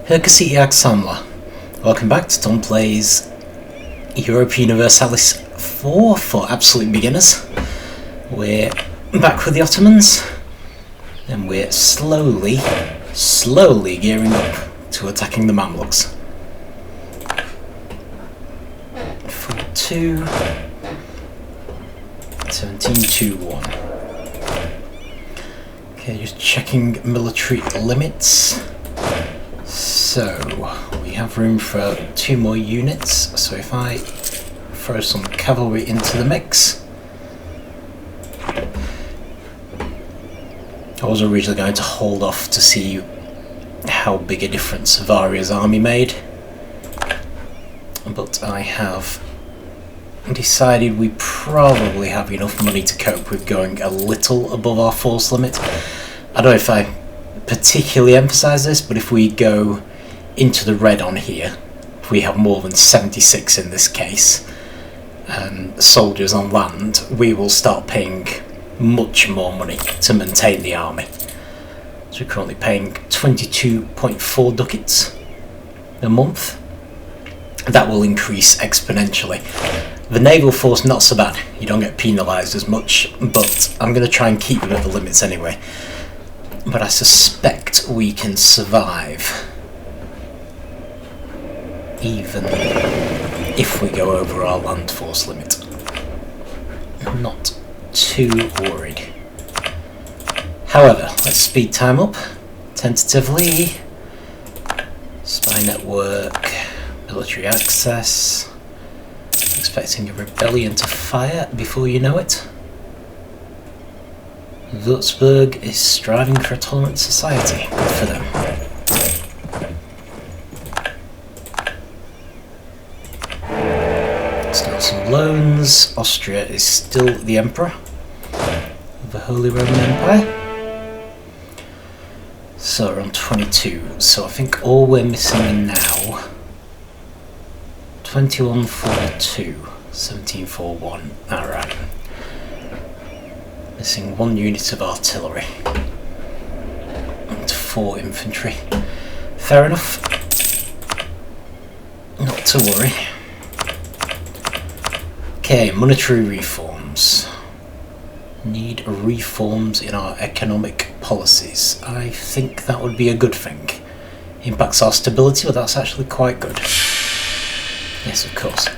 Herkese iyi akşamlar. Welcome back to Tom Plays EUIV Universalis 4 for absolute beginners. We're back with the Ottomans, and we're slowly gearing up to attacking the Mamluks. 42 1721. Okay, just checking military limits. So, we have room for 2 more units, so if I throw some cavalry into the mix. I was originally going to hold off to see how big a difference Avaria's army made, but I have decided we probably have enough money to cope with going a little above our force limit. I don't know if I particularly emphasize this, but if we go into the red on here, if we have more than 76 in this case, soldiers on land, we will start paying much more money to maintain the army. So we're currently paying 22.4 ducats a month. That will increase exponentially. The naval force, not so bad, you don't get penalised as much, but I'm going to try and keep them at the limits anyway. But I suspect we can survive even if we go over our land force limit. I'm not too worried. However, let's speed time up tentatively. Spy network, military access. Expecting a rebellion to fire before you know it. Würzburg is striving for a tolerant society. Good for them. Still some loans. Austria is still the emperor of the Holy Roman Empire. So we're on 22. So I think all we're missing now, 2142, 1741. Alright. Missing 1 unit of artillery and 4 infantry. Fair enough. Not to worry. Okay, monetary reforms. Need reforms in our economic policies. I think that would be a good thing. Impacts our stability, but that's actually quite good. Yes, of course.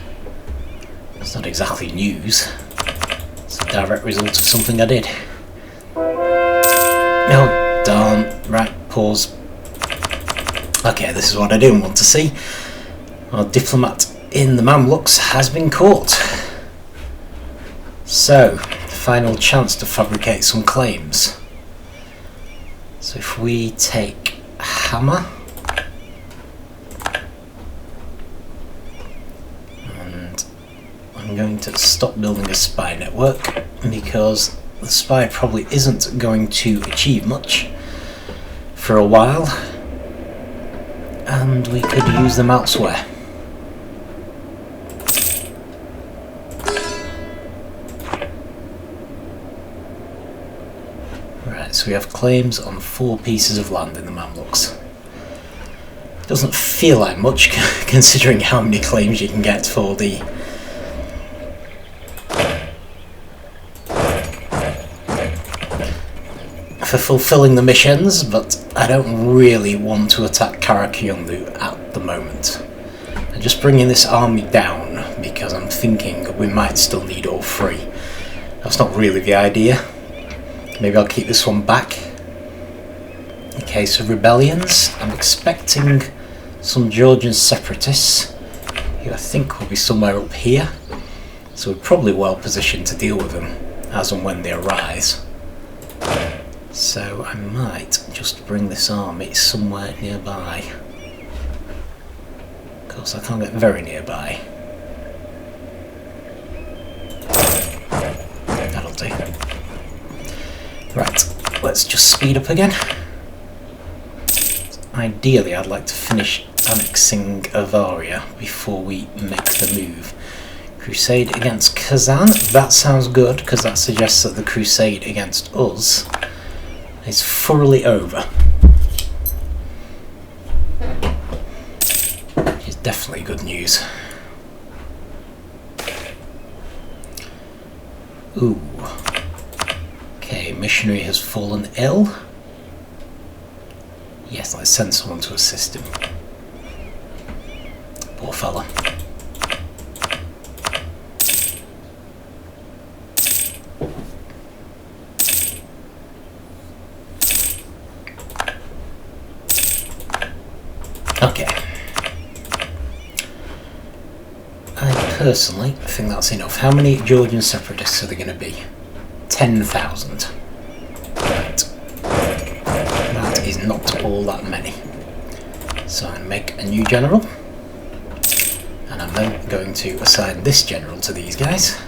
It's not exactly news. It's a direct result of something I did. Oh, darn. Right, pause. Okay, this is what I didn't want to see. Our diplomat in the Mamluks has been caught. So, final chance to fabricate some claims. So if we take Hammer, and I'm going to stop building a spy network because the spy probably isn't going to achieve much for a while, and we could use them elsewhere. Right, so we have claims on 4 pieces of land in the Mamluks. Doesn't feel like much considering how many claims you can get for the fulfilling the missions, but I don't really want to attack Karakyunlu at the moment. I'm just bringing this army down because I'm thinking we might still need all 3. That's not really the idea. Maybe I'll keep this one back in case of rebellions. I'm expecting some Georgian separatists who I think will be somewhere up here, so we're probably well positioned to deal with them as and when they arise. So I might just bring this army somewhere nearby. Of course, I can't get very nearby. That'll do. Right, let's just speed up again. Ideally, I'd like to finish annexing Avaria before we make the move. Crusade against Kazan, that sounds good, because that suggests that the crusade against us is thoroughly over. definitely good news. Ooh. Okay, missionary has fallen ill. Yes, let's send someone to assist him. Poor fella. Okay. I personally think that's enough. How many Georgian separatists are there going to be? 10,000. Right. That is not all that many. So I'm going to make a new general. And I'm then going to assign this general to these guys.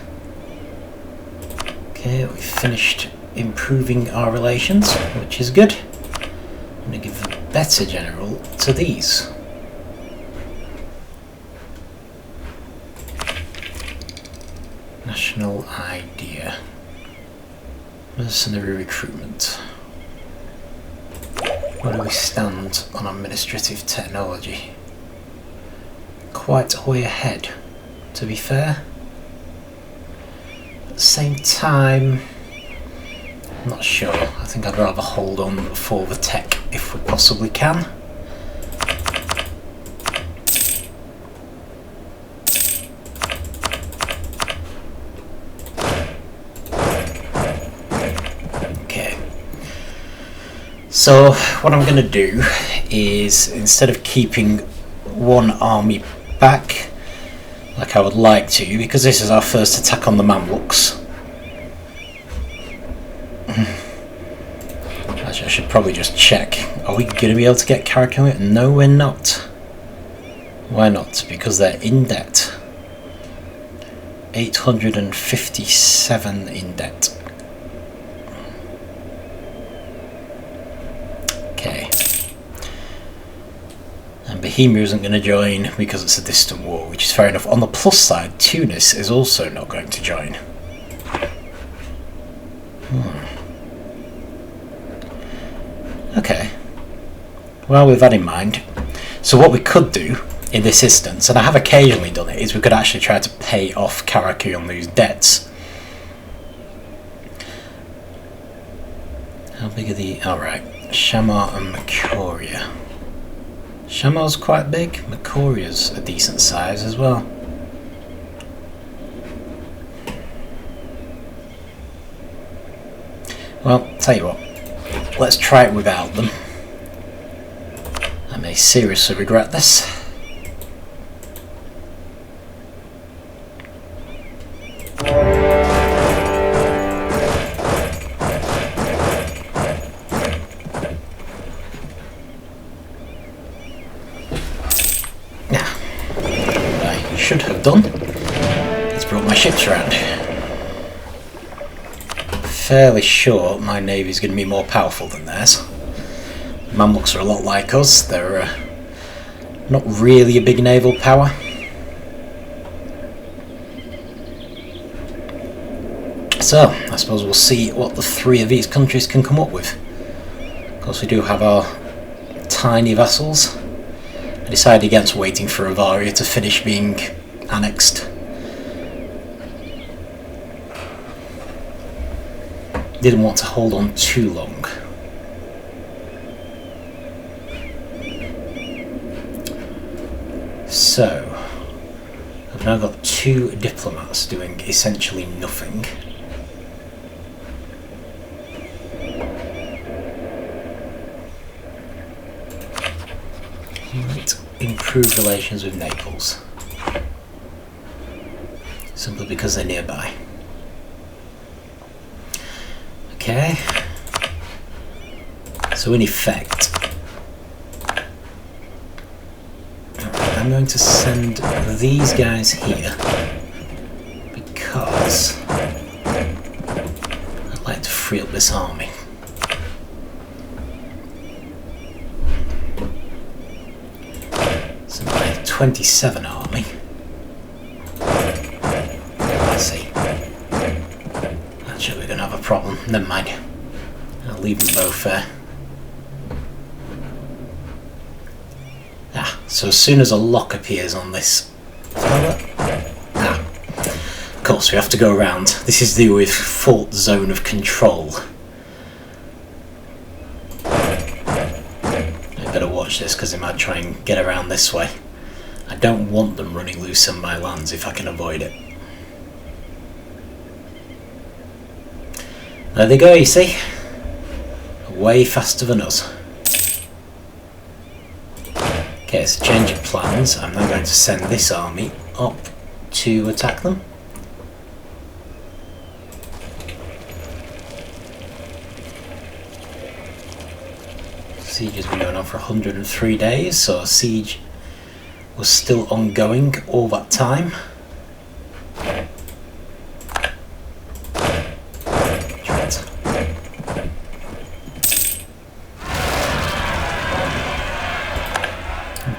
Okay, we've finished improving our relations, which is good. I'm going to give a better general to these. National idea. Mercenary recruitment. Where do we stand on administrative technology? Quite a way ahead, to be fair. At the same time, I'm not sure. I think I'd rather hold on for the tech if we possibly can. Okay. So what I'm going to do is, instead of keeping one army back like I would like to, because this is our first attack on the Mamluks. Actually, I should probably just check. Are we going to be able to get Karakoum? No, we're not. Why not? Because they're in debt. 857 in debt. Okay. And Bohemia isn't going to join because it's a distant war, which is fair enough. On the plus side, Tunis is also not going to join. Okay. Well, with that in mind, so what we could do in this instance, and I have occasionally done it, is we could actually try to pay off Karakoum's debts. How big are the... Alright, Shamar and Makoria. Shamar's quite big, Makoria's a decent size as well. Well, tell you what, let's try it without them. I may seriously regret this. Should have done. It's brought my ships around. Fairly sure my navy is going to be more powerful than theirs. Mamluks are a lot like us. They're not really a big naval power. So I suppose we'll see what the three of these countries can come up with. Of course, we do have our tiny vassals. I decided against waiting for Avaria to finish being annexed. Didn't want to hold on too long. So, I've now got 2 diplomats doing essentially nothing. Right. Improve relations with Naples. Simply because they're nearby. Okay. So in effect, I'm going to send these guys here because I'd like to free up this army. So my 27 army. Let's see. Actually, we're going to have a problem. Never mind. I'll leave them both there. So as soon as a lock appears on this fella, of course we have to go around. This is the EUIV fault zone of control. I better watch this because they might try and get around this way. I don't want them running loose on my lands if I can avoid it. There they go, you see? Way faster than us. Okay, so change of plans. I'm now going to send this army up to attack them. Siege has been going on for 103 days, so siege was still ongoing all that time.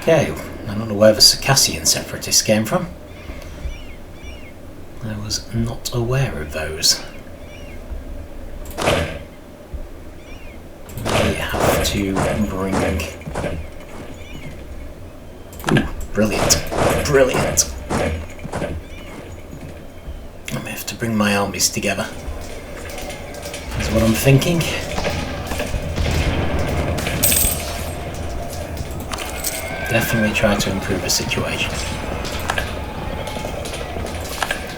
Okay, I don't know where the Circassian separatists came from. I was not aware of those. We have to bring... Ooh, brilliant. Brilliant. I may have to bring my armies together. That's what I'm thinking. Definitely try to improve the situation.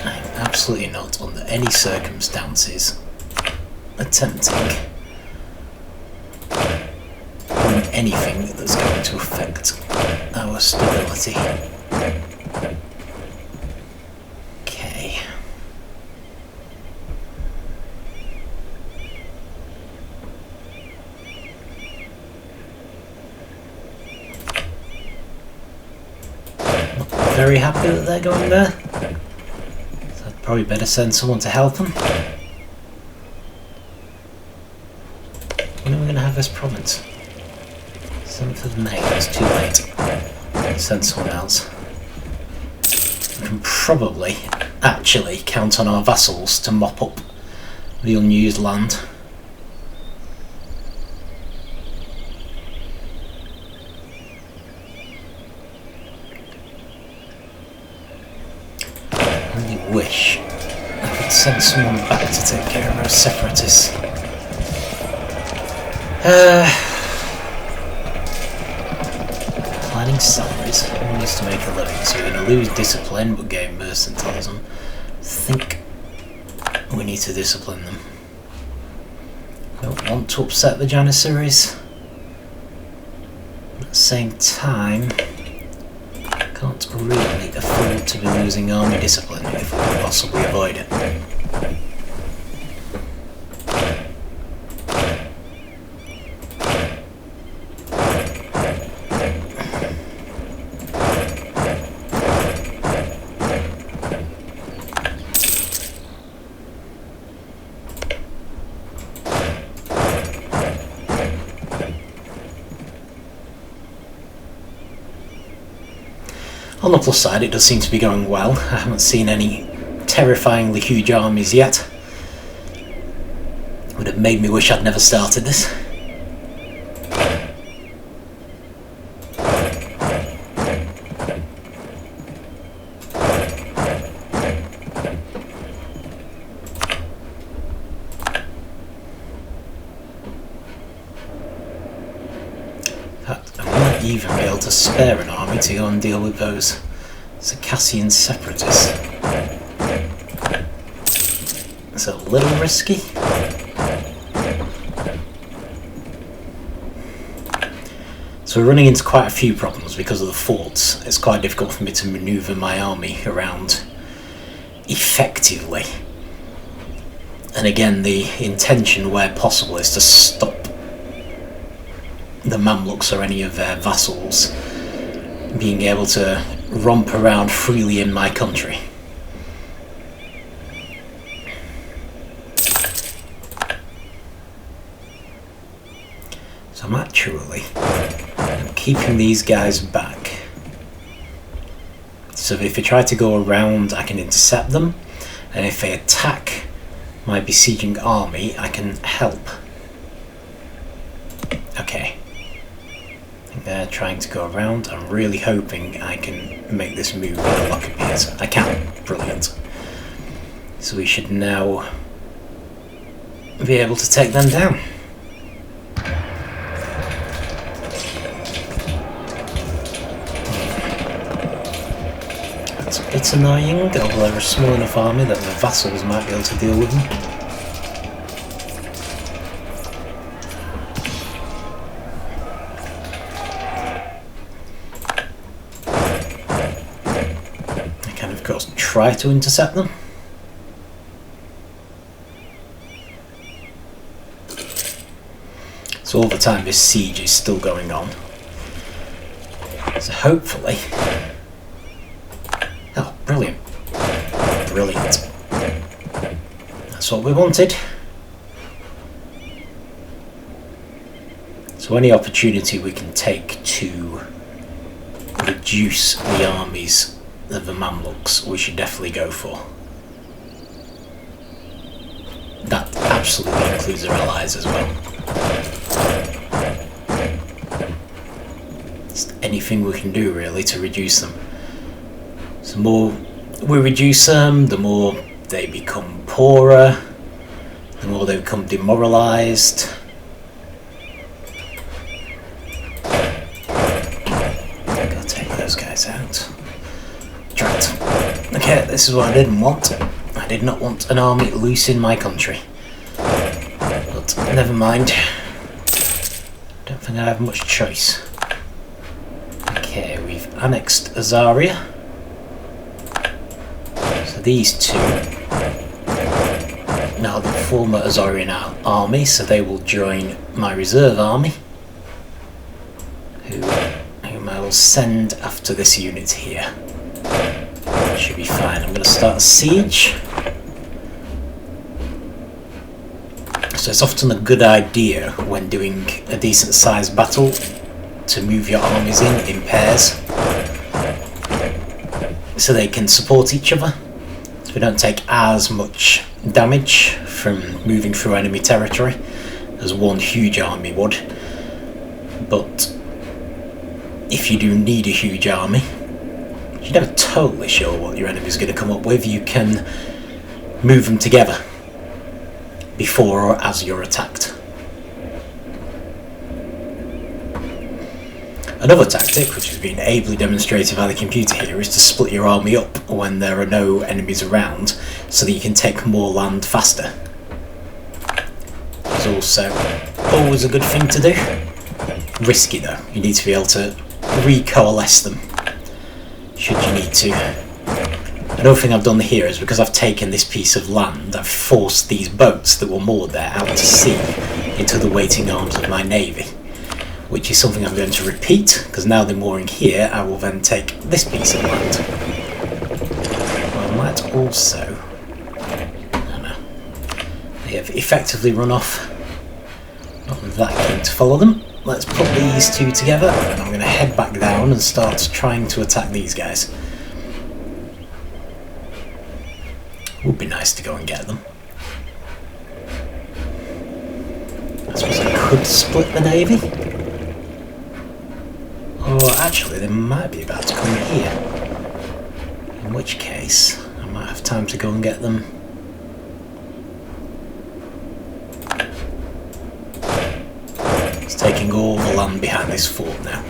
I'm absolutely not, under any circumstances, attempting doing anything that's going to affect our stability. Okay. Very happy that they're going there. So I'd probably better send someone to help them. When are we going to have this province? 7th of May, that's too late. Send someone else. We can probably actually count on our vassals to mop up the unused land. Wish I could send someone back to take care of those separatists. Planning salaries. Who needs to make a living? So we're going to lose discipline but gain mercantilism. I think we need to discipline them. I don't want to upset the Janissaries. At the same time, can't really afford to be losing army discipline if we can possibly avoid it. On the plus side, it does seem to be going well. I haven't seen any terrifyingly huge armies yet. Would have made me wish I'd never started this. I might even be able to spare an army to go and deal with those Circassian separatists. It's a little risky. So we're running into quite a few problems because of the forts. It's quite difficult for me to manoeuvre my army around effectively. And again, the intention where possible is to stop the Mamluks or any of their vassals being able to romp around freely in my country. So I'm keeping these guys back. So if they try to go around, I can intercept them, and if they attack my besieging army, I can help. Okay. They're trying to go around. I'm really hoping I can make this move when the lock appears. I can. Brilliant. So we should now be able to take them down. That's a bit annoying, although they're a small enough army that the vassals might be able to deal with them. Try to intercept them. So all the time this siege is still going on. So hopefully... Oh, brilliant. Brilliant. That's what we wanted. So any opportunity we can take to reduce the armies of the Mamluks, we should definitely go for. That absolutely includes their allies as well. Just anything we can do really to reduce them. So the more we reduce them, the more they become poorer, the more they become demoralised. Gotta take those guys out. Okay, this is what I didn't want. I did not want an army loose in my country. But never mind. Don't think I have much choice. Okay, we've annexed Avaria. So these two now the former Azorian army, so they will join my reserve army, whom I will send after this unit here. Should be fine. I'm going to start a siege. So it's often a good idea when doing a decent sized battle to move your armies in pairs so they can support each other, so we don't take as much damage from moving through enemy territory as one huge army would. But if you do need a huge army, you're never totally sure what your enemy's going to come up with. You can move them together before or as you're attacked. Another tactic, which has been ably demonstrated by the computer here, is to split your army up when there are no enemies around so that you can take more land faster. It's also always a good thing to do. Risky though, you need to be able to recoalesce them should you need to. Another thing I've done here is, because I've taken this piece of land, I've forced these boats that were moored there out to sea into the waiting arms of my navy, which is something I'm going to repeat, because now they're mooring here, I will then take this piece of land. I might also... I don't know. They have effectively run off. Not that keen to follow them. Let's put these two together, and I'm going to head back down and start trying to attack these guys. Would be nice to go and get them. I suppose I could split the navy. Or actually, they might be about to come here. In which case, I might have time to go and get them. It's taking all the land behind this fort now.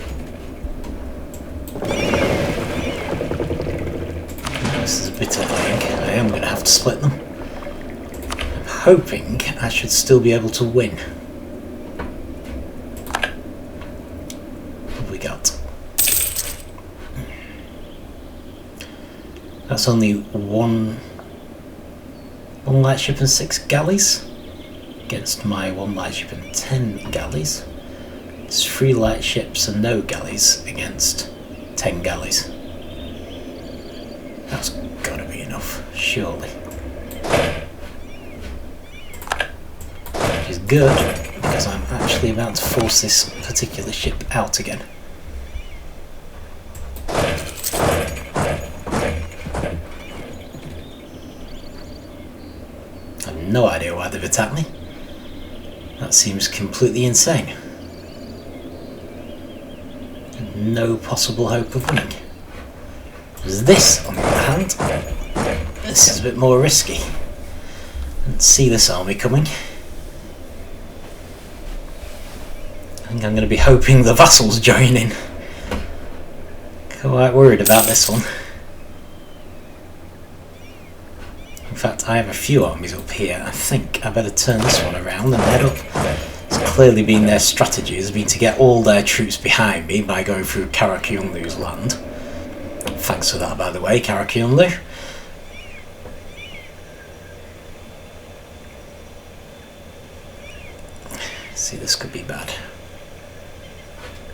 This is a bit annoying. I am going to have to split them. I'm hoping I should still be able to win. What have we got? That's only one lightship and 6 galleys against my 1 lightship and 10 galleys. It's 3 lightships and no galleys against 10 galleys. That's gotta be enough, surely. Which is good, because I'm actually about to force this particular ship out again. I have no idea why they've attacked me. That seems completely insane. no possible hope of winning. Whereas this, on the other hand, this is a bit more risky. Let's see this army coming. I think I'm going to be hoping the vassals join in. Quite worried about this one. In fact, I have a few armies up here. I think I better turn this one around and head up. It's clearly been their strategy, has been to get all their troops behind me by going through Karakyunlu's land. Thanks for that, by the way, Karakyunlu. See, this could be bad.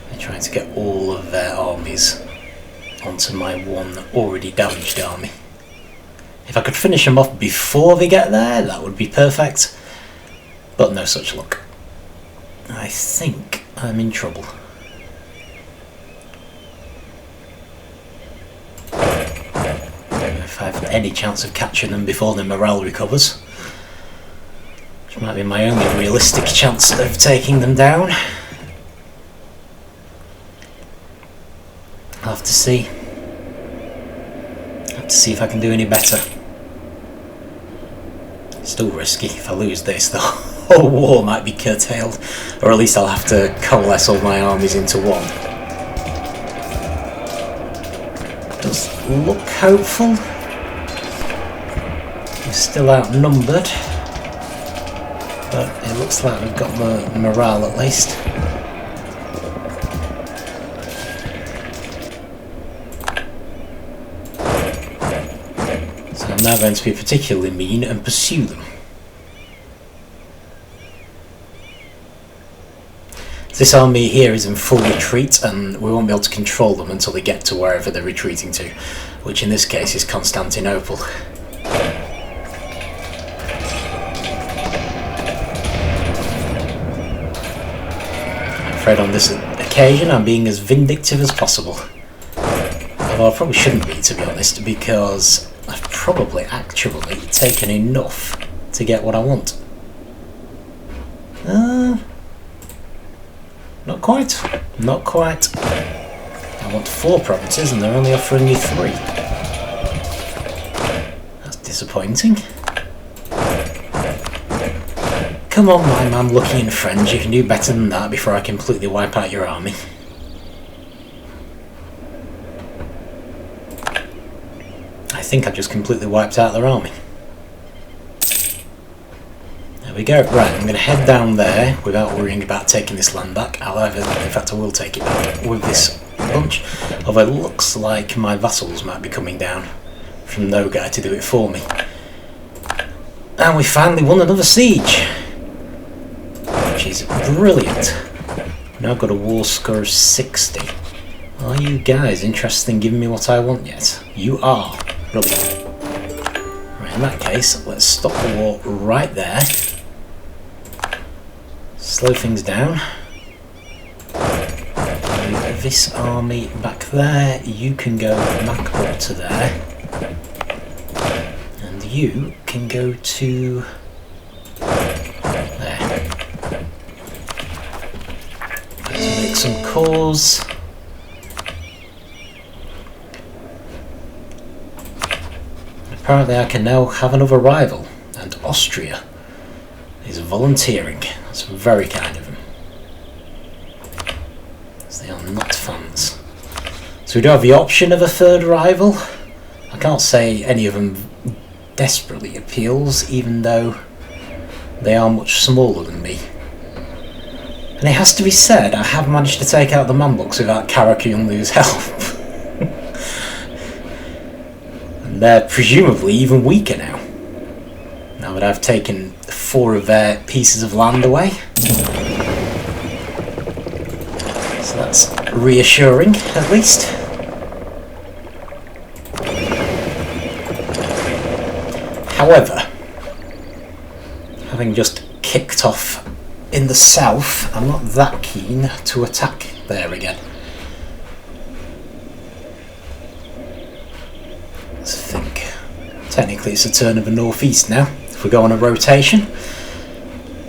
They're trying to get all of their armies onto my one already damaged army. If I could finish them off before they get there, that would be perfect. But no such luck. I think I'm in trouble. If I have any chance of catching them before their morale recovers, which might be my only realistic chance of taking them down. I'll have to see. Have to see if I can do any better. Still risky. If I lose this, the whole war might be curtailed, or at least I'll have to coalesce all my armies into one. Does look hopeful. We're still outnumbered, but it looks like we've got the morale at least. So I'm now going to be particularly mean and pursue them. This army here is in full retreat, and we won't be able to control them until they get to wherever they're retreating to, which in this case is Constantinople. I'm afraid on this occasion I'm being as vindictive as possible. Although I probably shouldn't be, to be honest, because I've probably actually taken enough to get what I want. Not quite. Not quite. I want 4 provinces and they're only offering me 3. That's disappointing. Come on, my Mamlukian friends, you can do better than that before I completely wipe out your army. I think I just completely wiped out their army. There we go. Right, I'm going to head down there without worrying about taking this land back. In fact, I will take it back with this bunch. Although it looks like my vassals might be coming down from Nogai to do it for me. And we finally won another siege, which is brilliant. Now I've got a war score of 60. Are you guys interested in giving me what I want yet? You are. Brilliant. Right, in that case, let's stop the war right there. Slow things down. Move this army back there. You can go back up to there. And you can go to there. Let's make some cores. Apparently I can now have another rival, and Austria is volunteering. That's very kind of them, as they are not fans. So we do have the option of a third rival. I can't say any of them desperately appeals, even though they are much smaller than me. And it has to be said, I have managed to take out the Mamluks without Karakyunlu's help. And they're presumably even weaker now. Now that I've taken 4 of their pieces of land away. So that's reassuring, at least. However, having just kicked off in the south, I'm not that keen to attack there again. Let's think. Technically it's a turn of the northeast now. If we go on a rotation,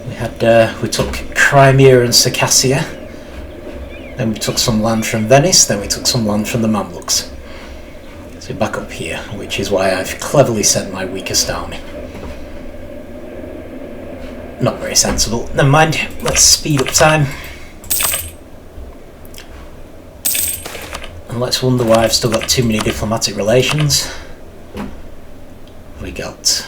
we took Crimea and Circassia, Then we took some land from Venice, then we took some land from the Mamluks. So back up here, which is why I've cleverly sent my weakest army. Not very sensible. Never mind, let's speed up time. And let's wonder why I've still got too many diplomatic relations. We got...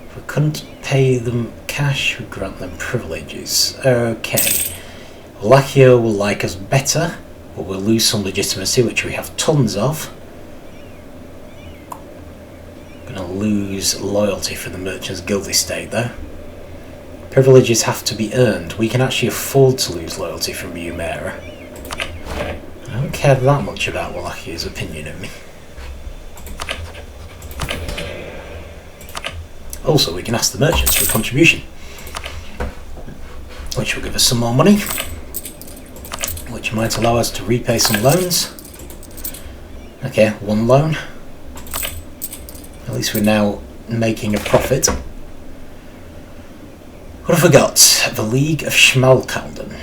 If we couldn't pay them cash, we grant them privileges. Okay. Wallachia will like us better, but we'll lose some legitimacy, which we have tons of. Going to lose loyalty for the Merchants Guild estate though. Privileges have to be earned. We can actually afford to lose loyalty from Umera. I don't care that much about Wallachia's opinion of me. Also, we can ask the merchants for a contribution, which will give us some more money, which might allow us to repay some loans. Okay, one loan. At least we're now making a profit. What have we got? The League of Schmalkalden.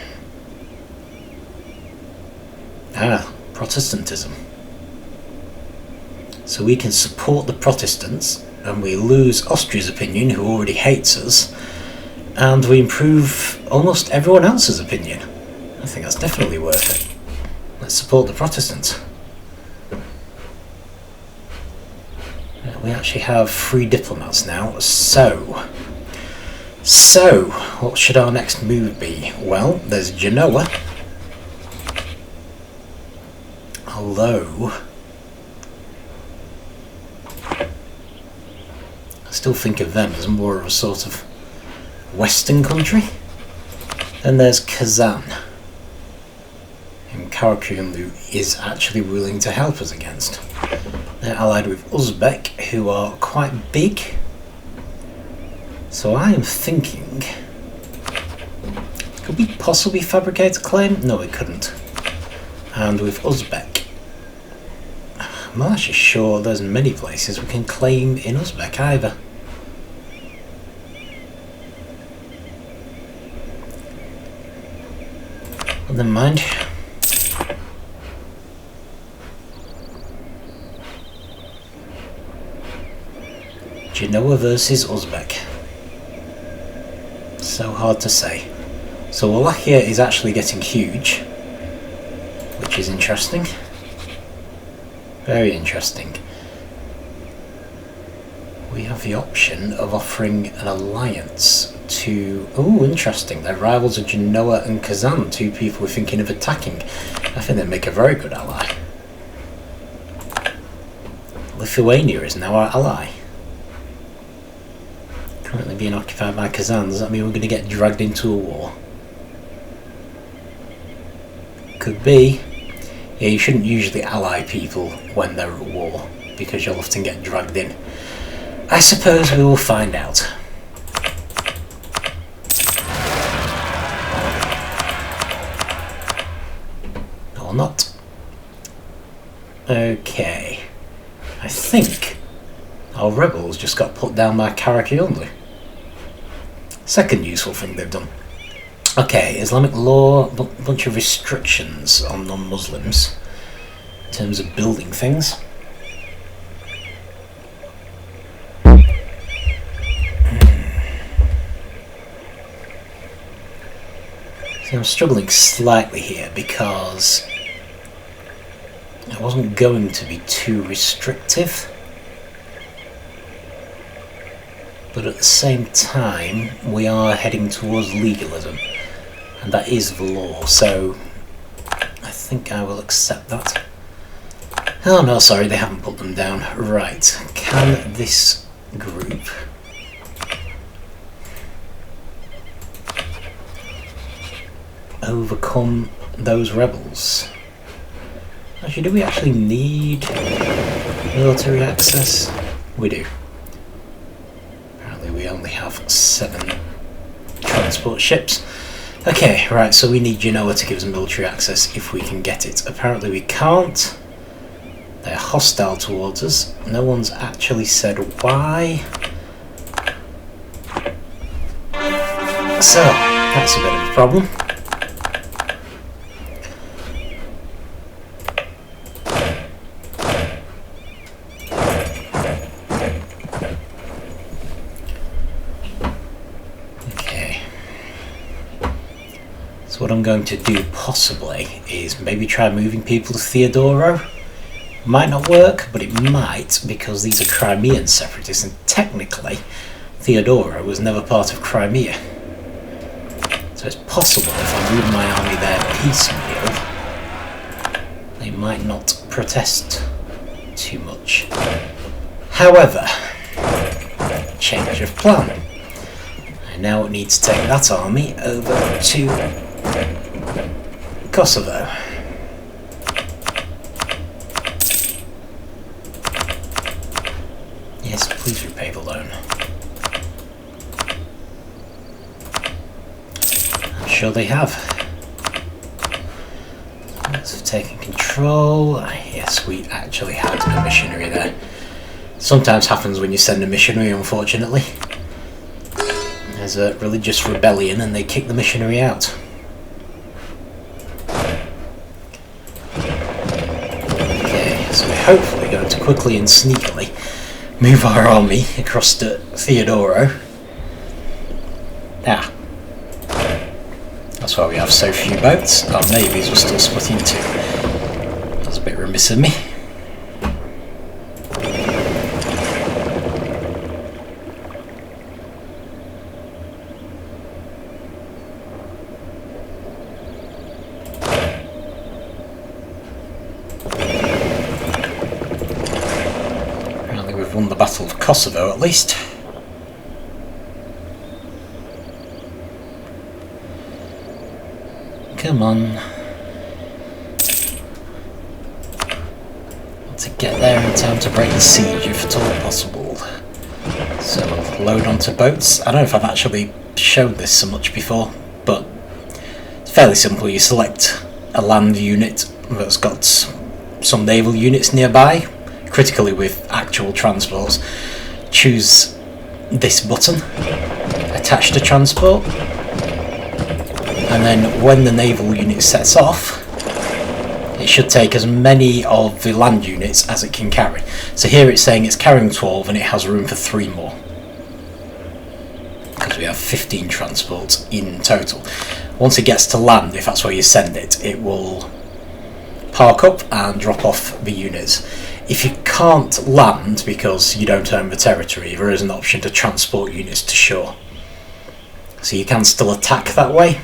Ah, Protestantism. So we can support the Protestants, and we lose Austria's opinion, who already hates us, and we improve almost everyone else's opinion. I think that's definitely worth it. Let's support the Protestants. We actually have 3 diplomats now, so what should our next move be? Well, there's Genoa. Although I still think of them as more of a sort of Western country. Then there's Kazan, whom Karakuyanlu is actually willing to help us against. They're allied with Uzbek, who are quite big. So I am thinking, could we possibly fabricate a claim? No, we couldn't. And with Uzbek, I'm not actually sure there's many places we can claim in Uzbek either. Well, never mind. Genoa versus Uzbek. So hard to say. So Wallachia is actually getting huge, which is interesting. Very interesting. We have the option of offering an alliance to... Oh, interesting. They're rivals of Genoa and Kazan, 2 people we're thinking of attacking. I think they make a very good ally. Lithuania is now our ally. Currently being occupied by Kazan. Does that mean we're going to get dragged into a war? Could be. Yeah, you shouldn't usually ally people when they're at war, because you'll often get dragged in. I suppose we will find out. Or not. Okay. I think our rebels just got put down by Karakuyanlu. Second useful thing they've done. Okay, Islamic law, bunch of restrictions on non-Muslims in terms of building things. See, I'm struggling slightly here because I wasn't going to be too restrictive, but at the same time we are heading towards legalism, and that is the law, so I think I will accept that. Oh no, sorry, they haven't put them down. Right, can this group overcome those rebels? Actually, do we actually need military access? We do. Apparently we only have 7 transport ships. Okay, right, so we need Genoa to give us military access if we can get it. Apparently we can't. They're hostile towards us. No one's actually said why. So, that's a bit of a problem. So what I'm going to do possibly is maybe try moving people to Theodoro. Might not work, but it might, because these are Crimean separatists, and technically Theodoro was never part of Crimea. So it's possible if I move my army there piecemeal, they might not protest too much. However, change of plan. I now need to take that army over to Kosovo. Yes, please repay the loan. I'm sure they have. Let's have taken control. Yes, we actually had a missionary there. Sometimes happens when you send a missionary, unfortunately. There's a religious rebellion and they kick the missionary out. Okay, so we're hopefully going to quickly and sneakily move our army across to Theodoro. Ah. That's why we have so few boats. Our navies were still split in two. That's a bit remiss of me. Apparently we've won the Battle of Kosovo at least. Come on. To get there in time to break the siege if at all possible. So we'll load onto boats. I don't know if I've actually shown this so much before, but it's fairly simple. You select a land unit that's got some naval units nearby, critically with actual transports. Choose this button, attach to transport. And then when the naval unit sets off, it should take as many of the land units as it can carry. So here it's saying it's carrying 12 and it has room for 3 more. Because we have 15 transports in total. Once it gets to land, if that's where you send it, it will park up and drop off the units. If you can't land because you don't own the territory, there is an option to transport units to shore. So you can still attack that way.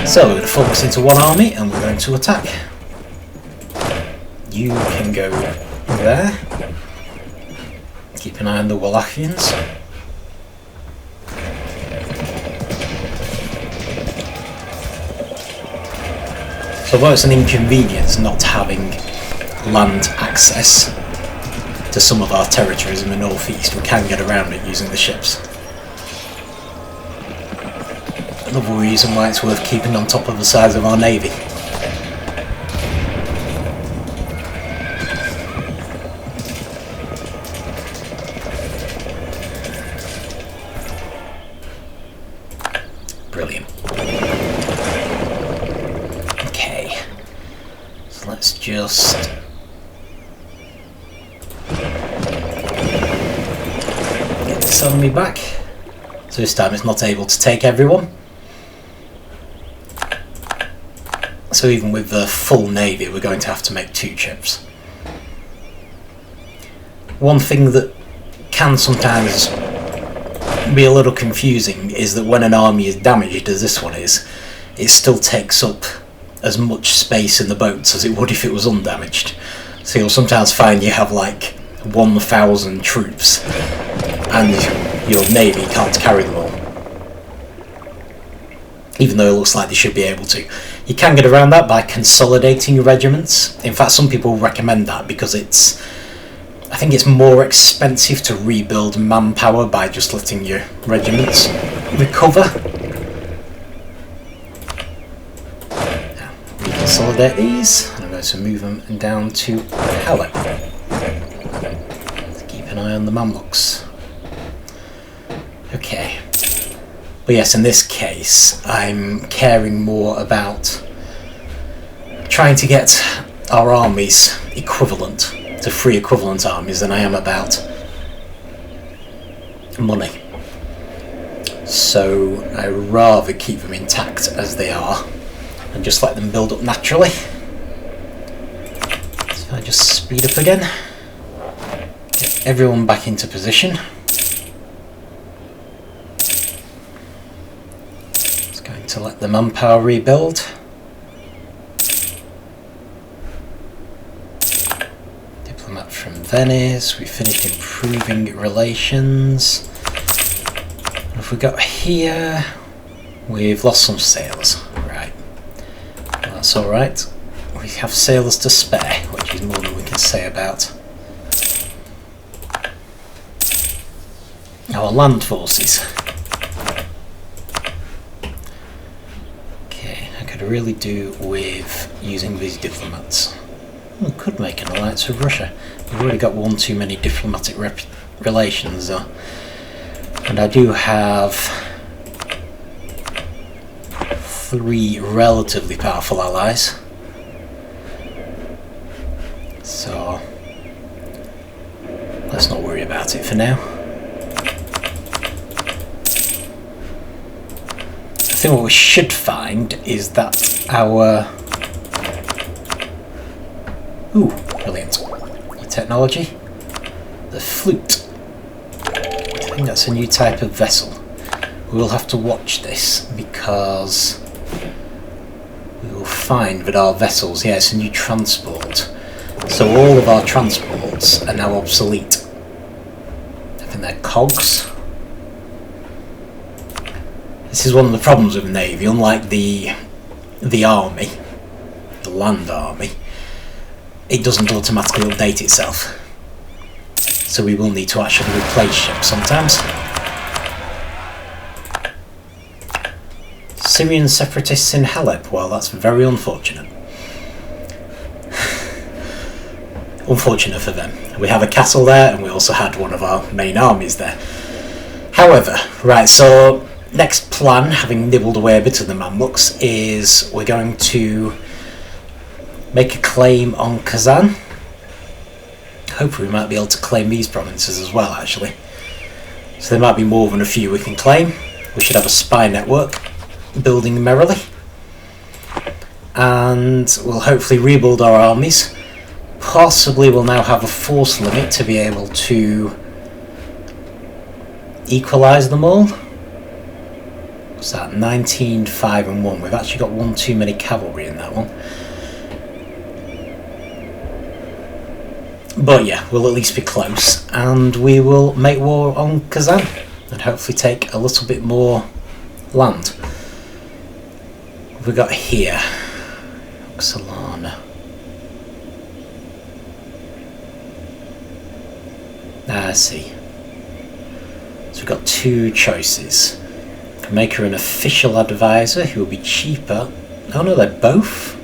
So we're going to focus into one army and we're going to attack. You can go there. Keep an eye on the Wallachians. So although it's an inconvenience not having land access to some of our territories in the northeast, we can get around it using the ships. Another reason why it's worth keeping on top of the size of our navy. Brilliant. Okay, so let's just get this army back. So this time it's not able to take everyone. So even with the full navy, we're going to have to make 2 trips. One thing that can sometimes be a little confusing is that when an army is damaged, as this one is, it still takes up as much space in the boats as it would if it was undamaged. So you'll sometimes find you have like 1,000 troops and your navy can't carry them all. Even though it looks like they should be able to. You can get around that by consolidating regiments. In fact, some people recommend that because I think it's more expensive to rebuild manpower by just letting your regiments recover. Now, reconsolidate these. I'm going to move them down to Halep. Keep an eye on the Mamluks. Okay. But yes, in this case, I'm caring more about trying to get our armies equivalent to 3 equivalent armies than I am about money. So I rather keep them intact as they are and just let them build up naturally. So I just speed up again, get everyone back into position. It's going to let the manpower rebuild. Diplomat from Venice, we finished improving relations. What have we got here? We've lost some sailors. Right. Well, that's alright. We have sailors to spare, which is more than we can say about our land forces. Okay, I could really do with using these diplomats. We could make an alliance with Russia. We've already got one too many diplomatic relations though. And I do have 3 relatively powerful allies. So let's not worry about it for now. I think what we should find is that our... Ooh, brilliant. New technology. The flute. I think that's a new type of vessel. We will have to watch this because we will find that our vessels, yeah, it's a new transport. So all of our transports are now obsolete. I think they're cogs. This is one of the problems with the Navy, unlike the army, the land army, it doesn't automatically update itself. So we will need to actually replace ships sometimes. Syrian separatists in Halep, well that's very unfortunate. Unfortunate for them. We have a castle there and we also had one of our main armies there. However, right, so next plan, having nibbled away a bit of the Mamluks, is we're going to make a claim on Kazan. Hopefully we might be able to claim these provinces as well actually. So there might be more than a few we can claim. We should have a spy network building merrily. And we'll hopefully rebuild our armies. Possibly we'll now have a force limit to be able to equalise them all. What's that? 19, 5 and 1. We've actually got one too many cavalry in that one. But yeah, we'll at least be close, and we will make war on Kazan and hopefully take a little bit more land. What have we got here? Oxalana. I see. So we've got 2 choices. We can make her an official advisor who will be cheaper. Oh no, they're both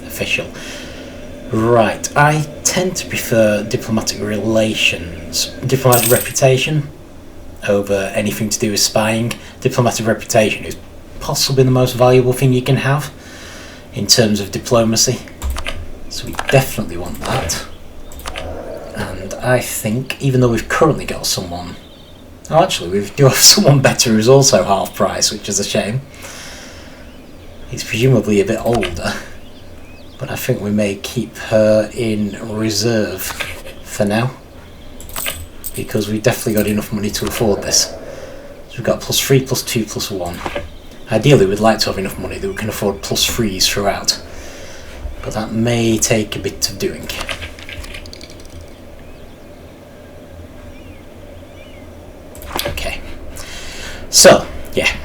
official. Right, I tend to prefer diplomatic relations, diplomatic reputation over anything to do with spying. Diplomatic reputation is possibly the most valuable thing you can have in terms of diplomacy. So we definitely want that. And I think, even though we've currently got someone... Oh, actually, we do have someone better who's also half price, which is a shame. He's presumably a bit older. But I think we may keep her in reserve for now, because we've definitely got enough money to afford this. So we've got +3, +2, +1. Ideally we'd like to have enough money that we can afford +3s throughout, but that may take a bit of doing. Okay, so yeah.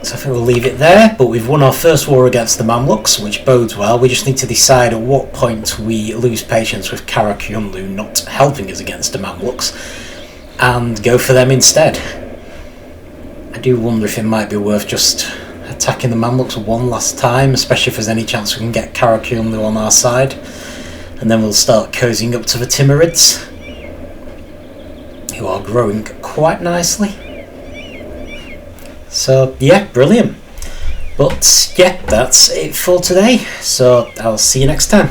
So I think we'll leave it there, but we've won our first war against the Mamluks, which bodes well. We just need to decide at what point we lose patience with Karakyunlu not helping us against the Mamluks and go for them instead. I do wonder if it might be worth just attacking the Mamluks one last time, especially if there's any chance we can get Karakyunlu on our side, and then we'll start cozying up to the Timurids, who are growing quite nicely. So yeah, brilliant. But yeah, that's it for today. So I'll see you next time.